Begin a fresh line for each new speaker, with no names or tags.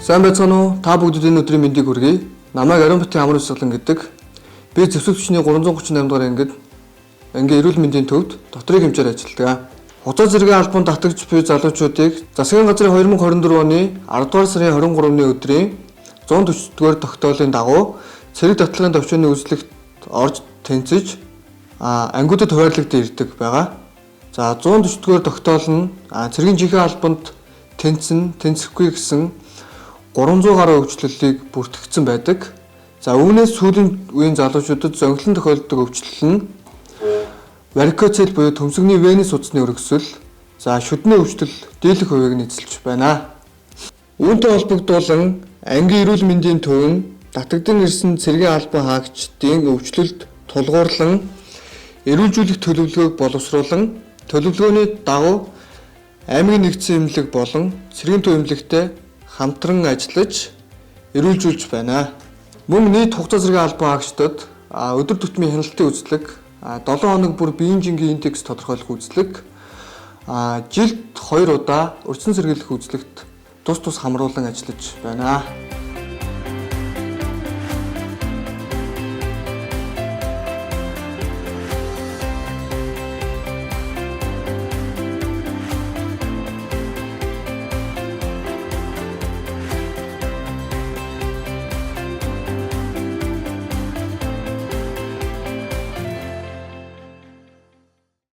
Сайн байцгаана уу? Та бүгдэд энэ өдрийн мэндийг хүргэе. Намайг Ариун Битгий Амар Усгалан гэдэг. Би зэвсэг түвшний 338 дугаар ангийн эрүүл мэндийн төвд докторийн хэмжээр ажилладаг. Хуцаа зэргийн албанд татагч буй залуучуудыг засгийн газрын 2024 оны 10 дугаар сарын 23-ны өдрийн 140-р тогтоолын дагуу цэрэг татлагын төвчөөний үзлэгт орж тэнцэж ангиудад хуваарлагдсан ирдэг байгаа. За 140-р тогтоол нь цэргийн жинхэнэ албанд тэнцэхгүй гэсэн 300 гаруй өвчлөлийг бүртгэгдсэн байдаг. За үүнээс сүүлийн үеийн залуучуудад зөнгөлөн тохиолддог өвчлөл нь варикоцел буюу төмсгний венес удасны өргөсөл, за шүдний өвчлөл дийлэх хувийг нийцэлж байна. Үүнтэй холбогдуулан ангийн эрүүл мэндийн төв нь татагдсан ирсэн цэргийн албан хаагчдын өвчлөлд тулгуурлан эрүүлжүүлэх төлөвлөгөөг боловсруулан төлөвлөгөөний дагуу аймгийн нэгдсэн эмнэлэг болон цэргийн төв эмнэлэгтэй хамтран ажиллаж эрүүлжүүлж байна. Мөн нийт хугацаа зэргийн албан хаагчдад өдөр тутмын хяналтын үзлэг, 7 хоног бүр биеийн жингийн индекс тодорхойлох үзлэг, жилд 2 удаа өрчсөн сэргийлэх үзлэгт тус хамруулан ажиллаж байна.